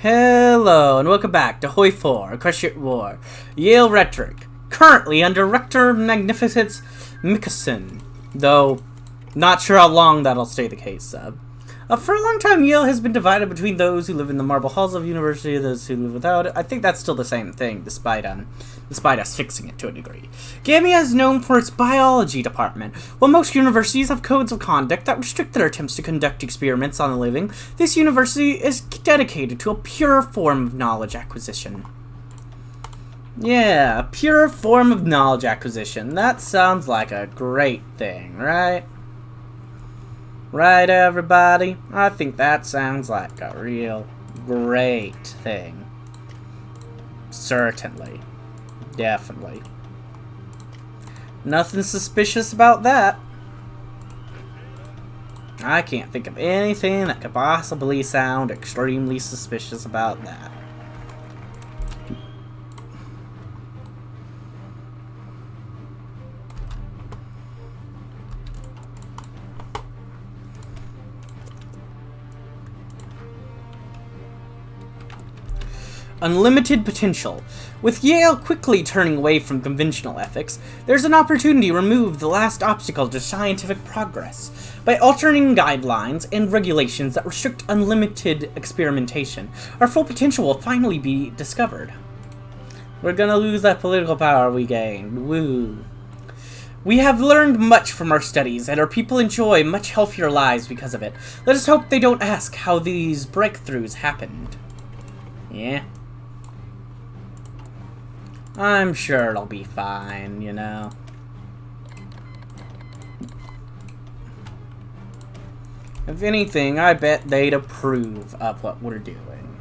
Hello, and welcome back to Hoi 4, Equestria War, Yale Rhetoric, currently under Rector Magnificence Mickelson, though not sure how long that'll stay the case. For a long time, Yale has been divided between those who live in the marble halls of university and those who live without it. I think that's still the same thing, despite us fixing it to a degree. Gamia is known for its biology department. While most universities have codes of conduct that restrict their attempts to conduct experiments on the living, this university is dedicated to a pure form of knowledge acquisition. Yeah, a pure form of knowledge acquisition. That sounds like a great thing, right? Right, everybody? I think that sounds like a real great thing. Certainly. Definitely. Nothing suspicious about that. I can't think of anything that could possibly sound extremely suspicious about that. Unlimited potential. With Yale quickly turning away from conventional ethics, there's an opportunity to remove the last obstacle to scientific progress. By altering guidelines and regulations that restrict unlimited experimentation, our full potential will finally be discovered. We're gonna lose that political power we gained. Woo. We have learned much from our studies, and our people enjoy much healthier lives because of it. Let us hope they don't ask how these breakthroughs happened. Yeah. I'm sure it'll be fine, you know. If anything, I bet they'd approve of what we're doing.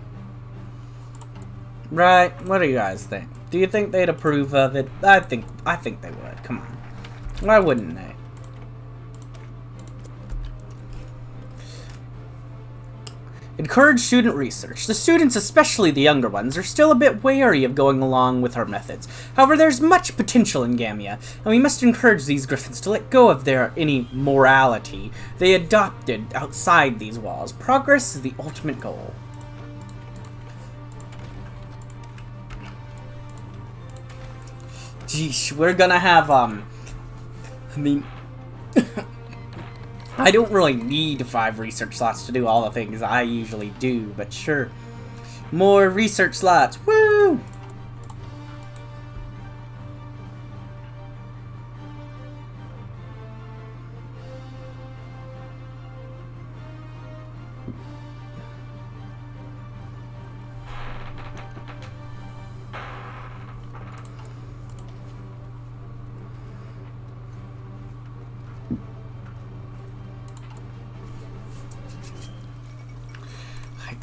Right? What do you guys think? Do you think they'd approve of it? I think they would. Come on. Why wouldn't they? Encourage student research. The students, especially the younger ones, are still a bit wary of going along with our methods. However, there's much potential in Gamia, and we must encourage these Griffins to let go of any morality they adopted outside these walls. Progress is the ultimate goal. Geesh, we're gonna have, I don't really need 5 research slots to do all the things I usually do, but sure. More research slots. Woo!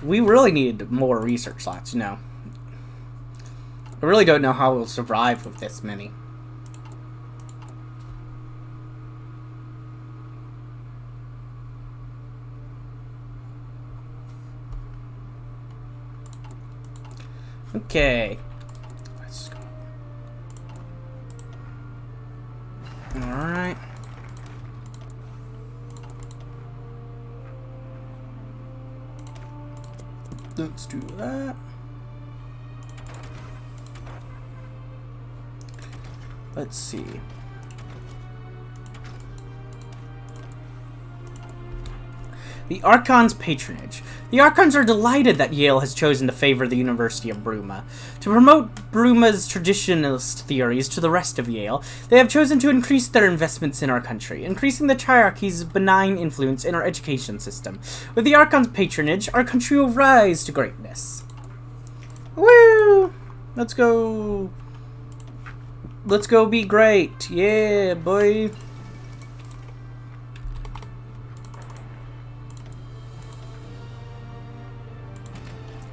We really need more research slots, you know. I really don't know how we'll survive with this many. Okay. Let's go. Alright. Let's do that. Let's see. The Archon's patronage. The Archons are delighted that Yale has chosen to favor the University of Bruma. To promote Bruma's traditionalist theories to the rest of Yale, they have chosen to increase their investments in our country, increasing the hierarchy's benign influence in our education system. With the Archon's patronage, our country will rise to greatness. Woo! Let's go. Let's go be great. Yeah, boy.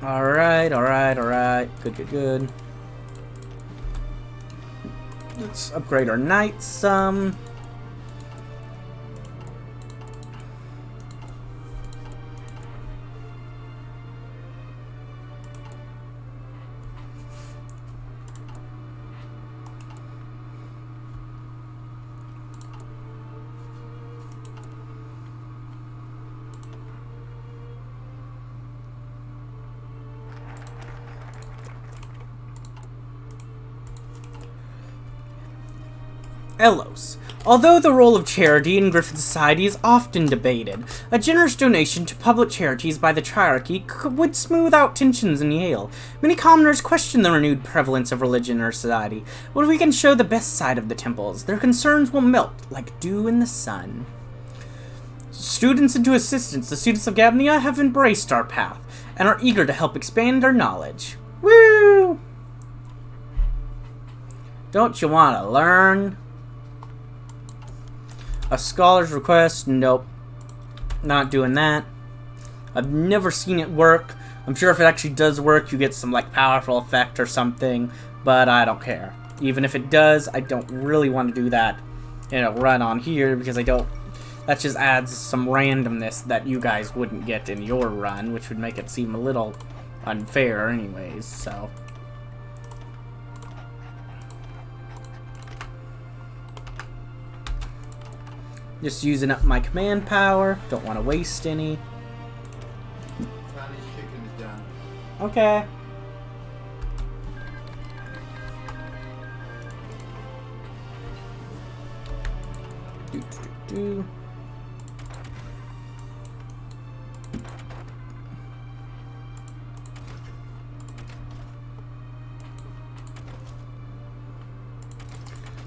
Alright, alright, alright. Good, good, good. Let's upgrade our knights some. Elos. Although the role of charity in Griffin society is often debated, a generous donation to public charities by the Triarchy would smooth out tensions in Yale. Many commoners question the renewed prevalence of religion in our society. When we can show the best side of the temples, their concerns will melt like dew in the sun. Students into assistants, the students of Gabnia have embraced our path and are eager to help expand our knowledge. Woo! Don't you want to learn? A scholar's request? Nope. Not doing that. I've never seen it work. I'm sure if it actually does work, you get some, like, powerful effect or something, but I don't care. Even if it does, I don't really want to do that in a run on here, because I don't... That just adds some randomness that you guys wouldn't get in your run, which would make it seem a little unfair anyways, so... Just using up my command power. Don't want to waste any. Chinese chicken is done. Okay.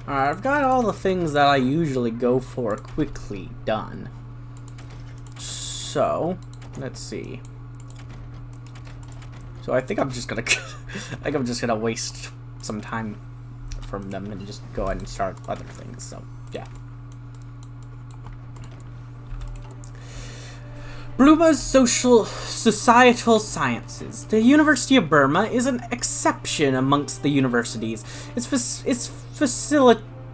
Alright, I've got all the things that I usually go for quickly done. So, let's see. So I think I'm just gonna waste some time from them and just go ahead and start other things. So, yeah. Burma's societal sciences. The University of Burma is an exception amongst the universities.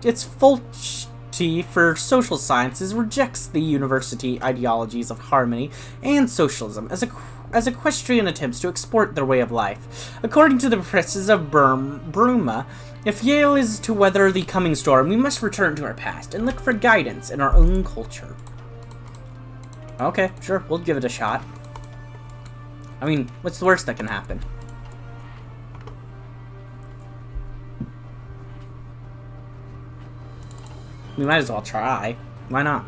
Its faculty for social sciences rejects the university ideologies of harmony and socialism as equestrian attempts to export their way of life. According to the presses of Burma, if Yale is to weather the coming storm, we must return to our past and look for guidance in our own culture. Okay, sure, we'll give it a shot. I mean, what's the worst that can happen? We might as well try. Why not?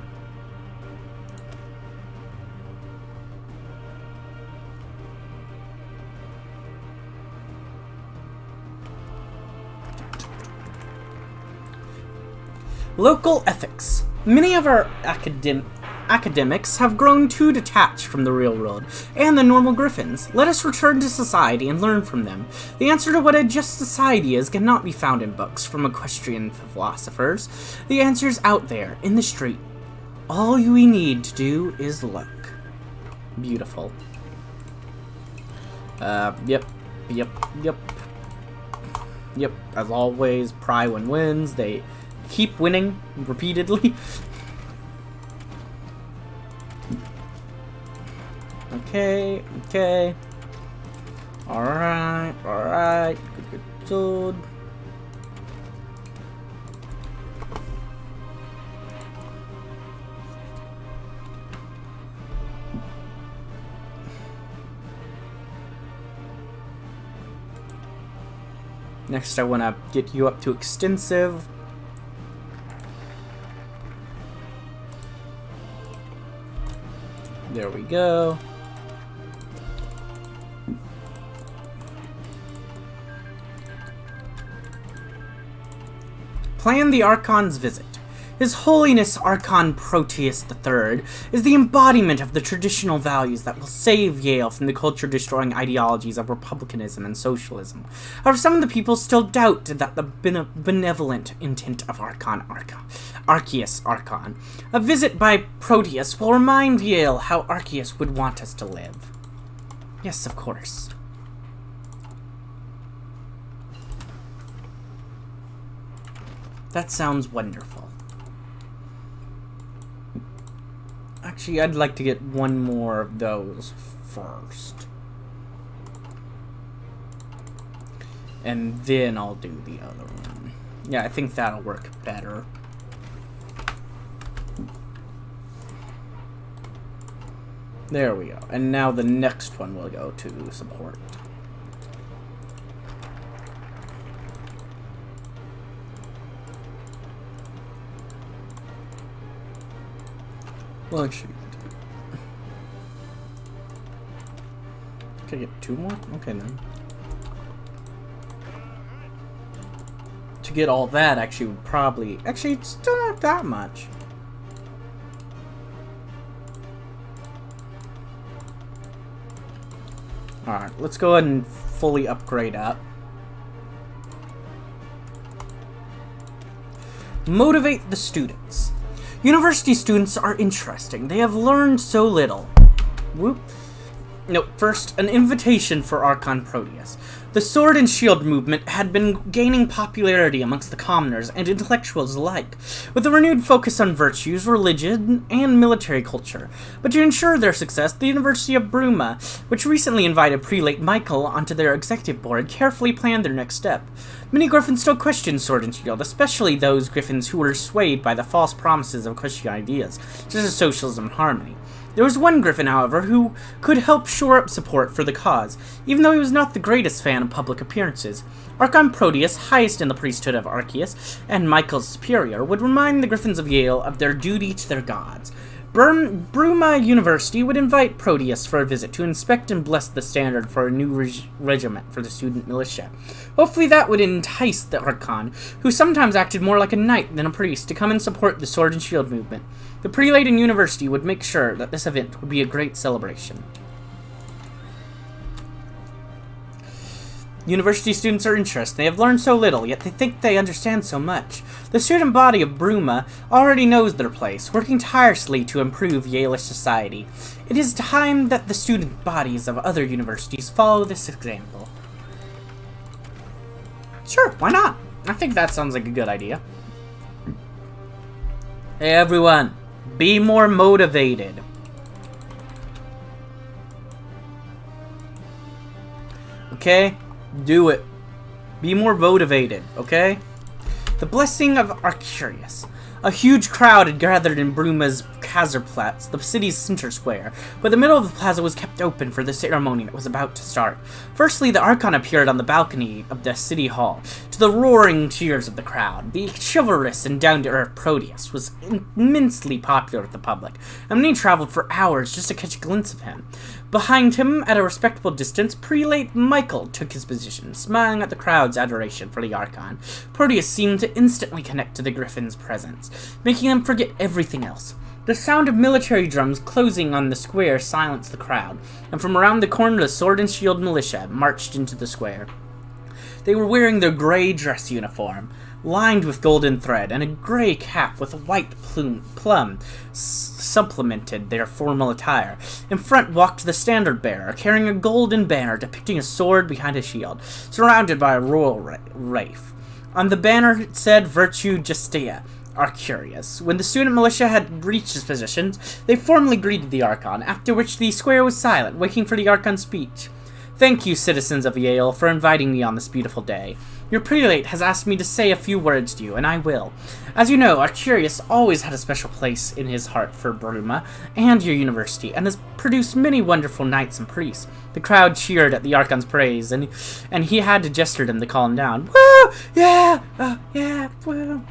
Local ethics. Many of our academics have grown too detached from the real world and the normal griffins. Let us return to society and learn from them. The answer to what a just society is cannot be found in books from equestrian philosophers. The answer is out there, in the street. All we need to do is look. Beautiful. Yep. As always, Prywin wins. They keep winning repeatedly. Okay. Alright. Good. Next, I want to get you up to extensive. There we go. Plan the Archon's visit. His Holiness Archon Proteus III is the embodiment of the traditional values that will save Yale from the culture-destroying ideologies of republicanism and socialism. However, some of the people still doubt that the benevolent intent of Arceus Archon. A visit by Proteus will remind Yale how Arceus would want us to live. Yes, of course. That sounds wonderful. Actually, I'd like to get one more of those first. And then I'll do the other one. Yeah, I think that'll work better. There we go. And now the next one will go to support. Well, actually, can I get 2 more? Okay, then. To get all that, actually, would probably... Actually, it's still not that much. Alright, let's go ahead and fully upgrade up. Motivate the students. University students are interesting. They have learned so little. Whoop. No, first, an invitation for Archon Proteus. The sword and shield movement had been gaining popularity amongst the commoners and intellectuals alike, with a renewed focus on virtues, religion, and military culture. But to ensure their success, the University of Bruma, which recently invited Prelate Michael onto their executive board, carefully planned their next step. Many Griffins still questioned Sword and Shield, especially those Griffins who were swayed by the false promises of Christian ideas, such as socialism and harmony. There was one Griffin, however, who could help shore up support for the cause, even though he was not the greatest fan of public appearances. Archon Proteus, highest in the priesthood of Arceus, and Michael's superior, would remind the Griffins of Yale of their duty to their gods. Bruma University would invite Proteus for a visit to inspect and bless the standard for a new regiment for the student militia. Hopefully that would entice the Archon, who sometimes acted more like a knight than a priest, to come and support the Sword and Shield movement. The prelate and university would make sure that this event would be a great celebration. University students are interested. They have learned so little, yet they think they understand so much. The student body of Bruma already knows their place, working tirelessly to improve Yalish society. It is time that the student bodies of other universities follow this example. Sure, why not? I think that sounds like a good idea. Hey everyone, be more motivated. Okay? Do it. Be more motivated, okay? The blessing of Arcurius. A huge crowd had gathered in Bruma's Kaiserplatz, the city's center square, but the middle of the plaza was kept open for the ceremony that was about to start. Firstly, the Archon appeared on the balcony of the city hall, to the roaring cheers of the crowd. The chivalrous and down-to-earth Proteus was immensely popular with the public, and many traveled for hours just to catch a glimpse of him. Behind him, at a respectable distance, Prelate Michael took his position, smiling at the crowd's adoration for the Archon. Proteus seemed to instantly connect to the Griffin's presence, making them forget everything else. The sound of military drums closing on the square silenced the crowd, and from around the corner the Sword and Shield militia marched into the square. They were wearing their gray dress uniform, lined with golden thread, and a gray cap with a white plum supplemented their formal attire. In front walked the standard bearer, carrying a golden banner depicting a sword behind a shield, surrounded by a royal wraith. On the banner it said Virtue Justia, Arcurius. When the student militia had reached his positions, they formally greeted the Archon, after which the square was silent, waiting for the Archon's speech. Thank you, citizens of Yale, for inviting me on this beautiful day. Your prelate has asked me to say a few words to you, and I will. As you know, Arcurius always had a special place in his heart for Bruma and your university, and has produced many wonderful knights and priests. The crowd cheered at the Archon's praise, and he had to gesture them to calm down. Woo! Yeah! Yeah! Woo!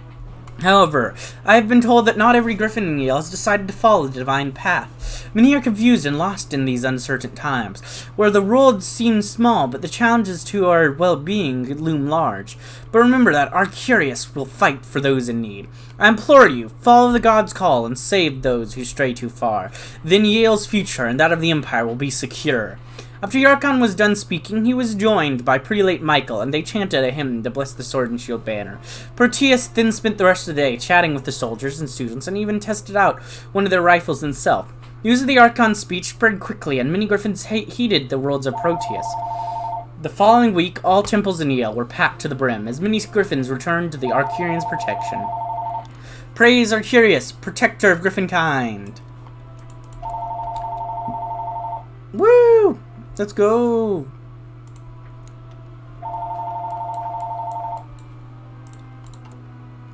However, I have been told that not every Griffin in Yale has decided to follow the divine path. Many are confused and lost in these uncertain times, where the world seems small, but the challenges to our well-being loom large. But remember that Arcurius will fight for those in need. I implore you, follow the God's call and save those who stray too far. Then Yale's future and that of the Empire will be secure. After the Archon was done speaking, he was joined by Prelate Michael, and they chanted a hymn to bless the Sword and Shield banner. Proteus then spent the rest of the day chatting with the soldiers and students, and even tested out one of their rifles himself. News of the Archon's speech spread quickly, and many Griffins heeded the words of Proteus. The following week, all temples in Yale were packed to the brim, as many Griffins returned to the Arcurian's protection. Praise Arcurius, protector of Griffinkind! Woo! Let's go!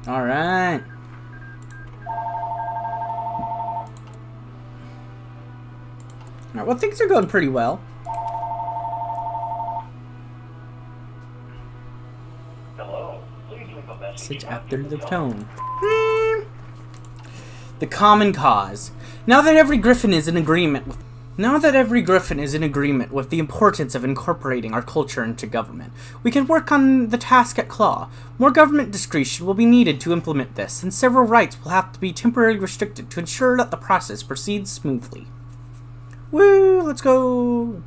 Alright. Alright, well, things are going pretty well. Hello. Please leave a message After the tone. The common cause. Now that every Griffin is in agreement with the importance of incorporating our culture into government, we can work on the task at Claw. More government discretion will be needed to implement this, and several rights will have to be temporarily restricted to ensure that the process proceeds smoothly. Woo! Let's go!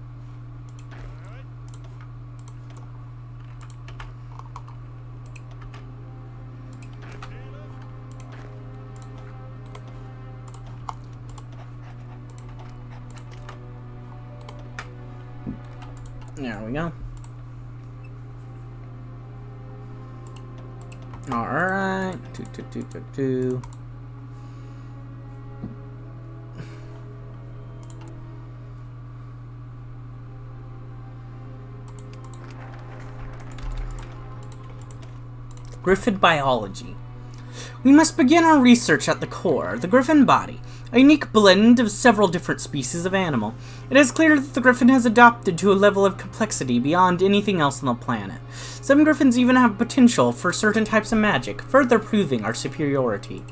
There we go. Alright. Two. Griffin biology. We must begin our research at the core, the Griffin body, a unique blend of several different species of animal. It is clear that the Griffin has adapted to a level of complexity beyond anything else on the planet. Some Griffins even have potential for certain types of magic, further proving our superiority.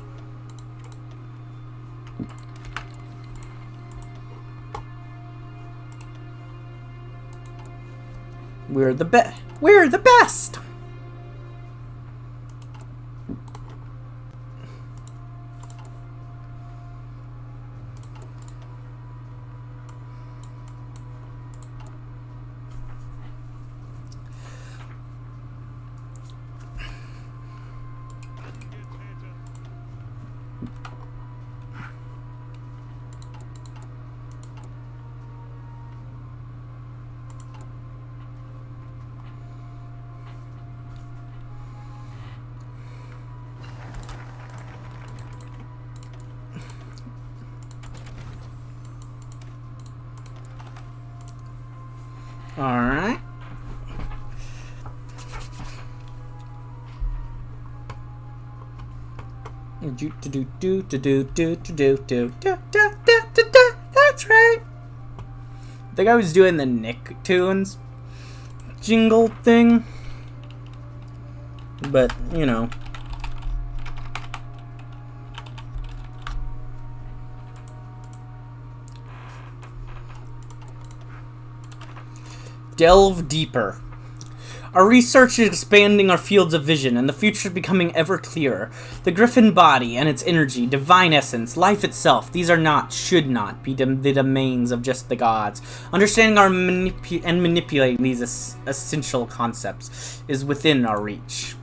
We're the best! We're the best! Alright. That's right. I think I was doing the Nicktoons jingle thing. But, you know. Delve deeper. Our research is expanding our fields of vision, and the future is becoming ever clearer. The Griffin body and its energy, divine essence, life itself, these are not, should not, be the domains of just the gods. Understanding our and manipulating these essential concepts is within our reach.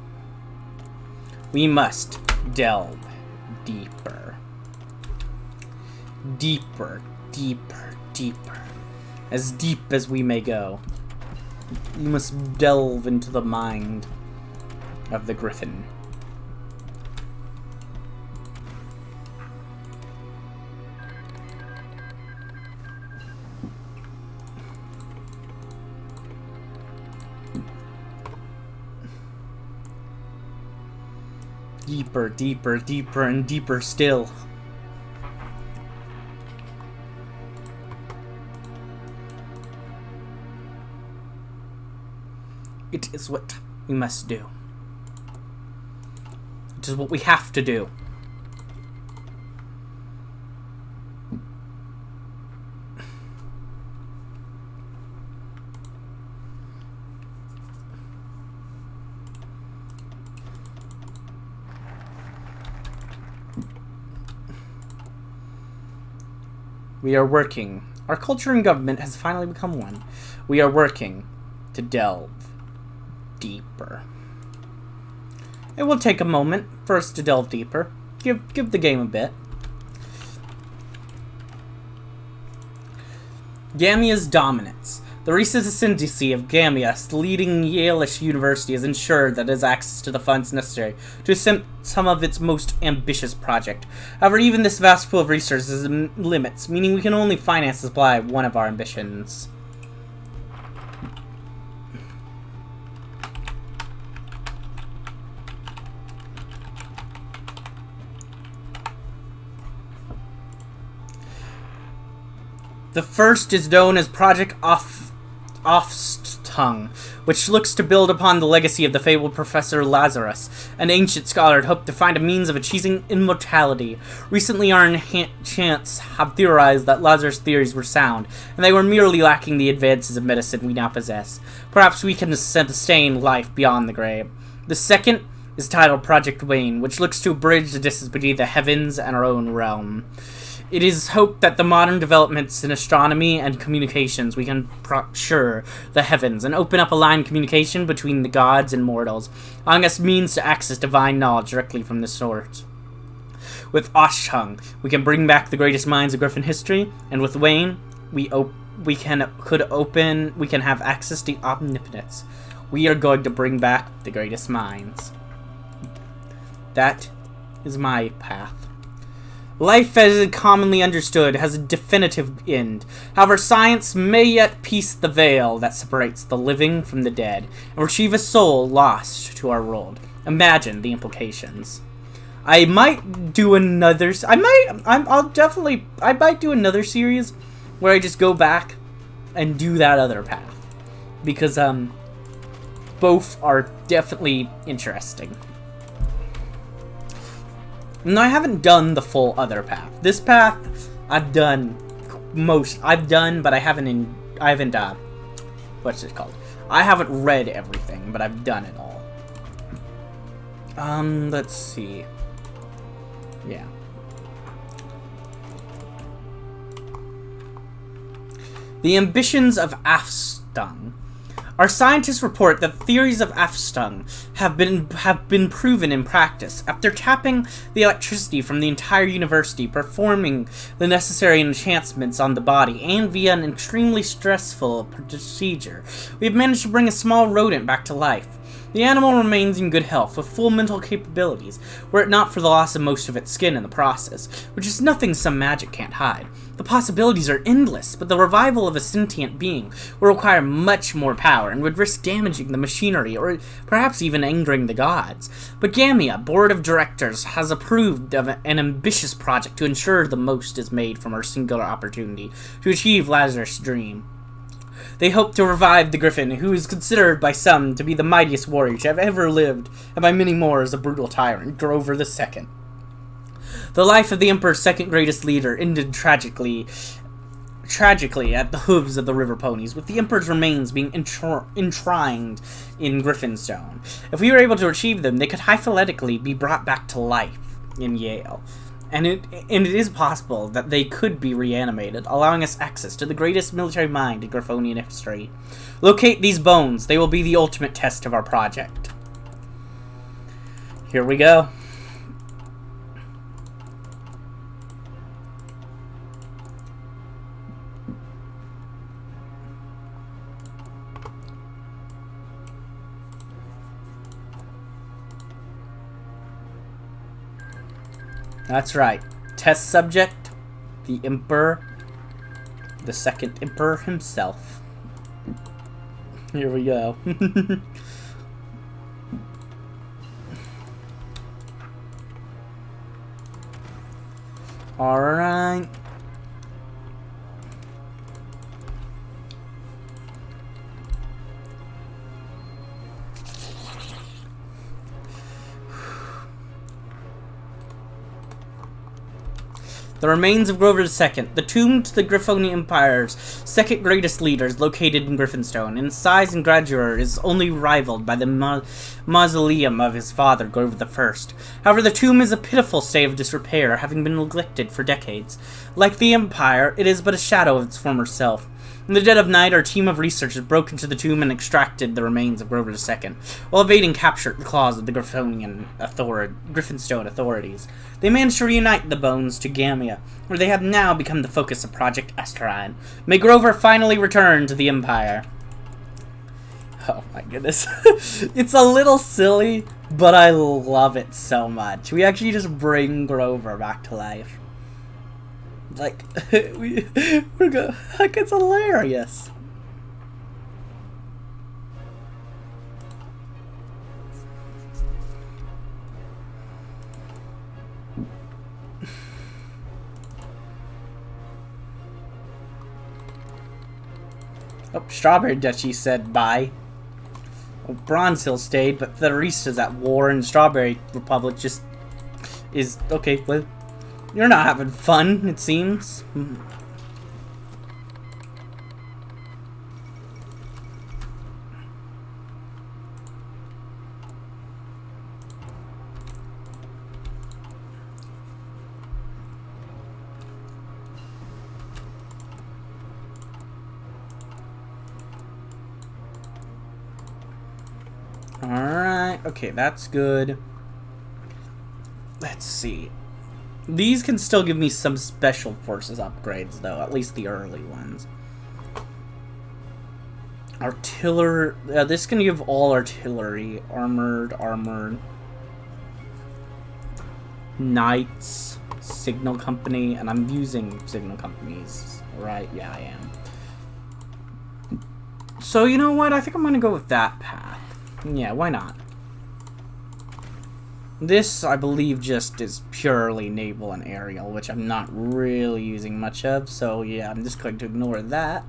We must delve deeper. Deeper, deeper, deeper. As deep as we may go. You must delve into the mind of the Griffin. Deeper, deeper, deeper, and deeper still. It is what we must do. It is what we have to do. We are working. Our culture and government has finally become one. We are working to delve deeper. It will take a moment for us to delve deeper. Give the game a bit. Gamia's dominance. The recent ascendancy of Gamia, the leading Yale-ish university, has ensured that it has access to the funds necessary to attempt some of its most ambitious project. However, even this vast pool of resources has limits, meaning we can only finance the supply of one of our ambitions. The first is known as Project Offstock. tongue, which looks to build upon the legacy of the fabled Professor Lazarus, an ancient scholar who hoped to find a means of achieving immortality. Recently, our enchants have theorized that Lazarus' theories were sound, and they were merely lacking the advances of medicine we now possess. Perhaps we can sustain life beyond the grave. The second is titled Project Wayne, which looks to bridge the distance between the heavens and our own realm. It is hoped that the modern developments in astronomy and communications we can procure the heavens and open up a line of communication between the gods and mortals, allowing us means to access divine knowledge directly from the source. With Oshtung, we can bring back the greatest minds of Griffin history, and with Wayne, we can have access to omnipotence. We are going to bring back the greatest minds. That is my path. Life, as is commonly understood, has a definitive end. However, science may yet piece the veil that separates the living from the dead and retrieve a soul lost to our world. Imagine the implications. I might do another. I might do another series where I just go back and do that other path, because both are definitely interesting. No, I haven't done the full other path. This path, I've done, but I haven't, what's it called? I haven't read everything, but I've done it all. Let's see. Yeah. The ambitions of Afstung. Our scientists report that theories of Afstung have been proven in practice after tapping the electricity from the entire university, performing the necessary enhancements on the body, and via an extremely stressful procedure. We have managed to bring a small rodent back to life. The animal remains in good health, with full mental capabilities, were it not for the loss of most of its skin in the process, which is nothing some magic can't hide. The possibilities are endless, but the revival of a sentient being will require much more power and would risk damaging the machinery or perhaps even angering the gods. But Gamia, Board of Directors, has approved of an ambitious project to ensure the most is made from our singular opportunity to achieve Lazarus' dream. They hope to revive the Griffin, who is considered by some to be the mightiest warrior to have ever lived, and by many more as a brutal tyrant, Grover II. The life of the Emperor's second greatest leader ended tragically at the hooves of the river ponies, with the Emperor's remains being enshrined in Griffinstone. If we were able to retrieve them, they could hypothetically be brought back to life in Yale. And it is possible that they could be reanimated, allowing us access to the greatest military mind in Griffonian history. Locate these bones. They will be the ultimate test of our project. Here we go. That's right. Test subject, the Emperor, the second Emperor himself. Here we go. Alright. The remains of Grover II, the tomb to the Griffonian Empire's second greatest leader, is located in Griffinstone. In size and grandeur is only rivaled by the mausoleum of his father, Grover I. However, the tomb is a pitiful state of disrepair, having been neglected for decades. Like the Empire, it is but a shadow of its former self. In the dead of night, our team of researchers broke into the tomb and extracted the remains of Grover II, while evading capture at the claws of the Griffinstone authorities. They managed to reunite the bones to Gamia, where they have now become the focus of Project Asteroid. May Grover finally return to the Empire. Oh my goodness. It's a little silly, but I love it so much. We actually just bring Grover back to life. Like, we're go. Like, it's hilarious. Oh, Oh, Strawberry Duchy said bye. Well, Bronze Hill stayed, but Therista's at war, and Strawberry Republic just is... Okay, well, you're not having fun, it seems. Alright, okay, that's good. Let's see. These can still give me some special forces upgrades, though, at least the early ones. Artillery, this can give all artillery. Armored. Knights, Signal Company, and I'm using Signal Companies, right? Yeah, I am. So, you know what? I think I'm gonna go with that path. Yeah, why not? This, I believe, just is purely naval and aerial, which I'm not really using much of, so yeah, I'm just going to ignore that.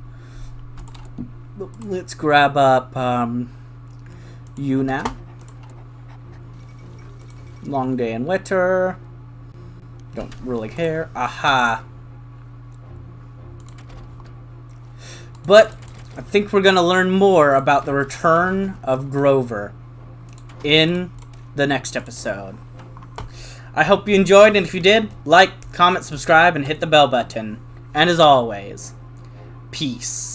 Let's grab up, you now. Long day and winter. Don't really care. Aha. But I think we're going to learn more about the return of Grover in the next episode. I hope you enjoyed, and if you did, like, comment, subscribe, and hit the bell button. And as always, peace.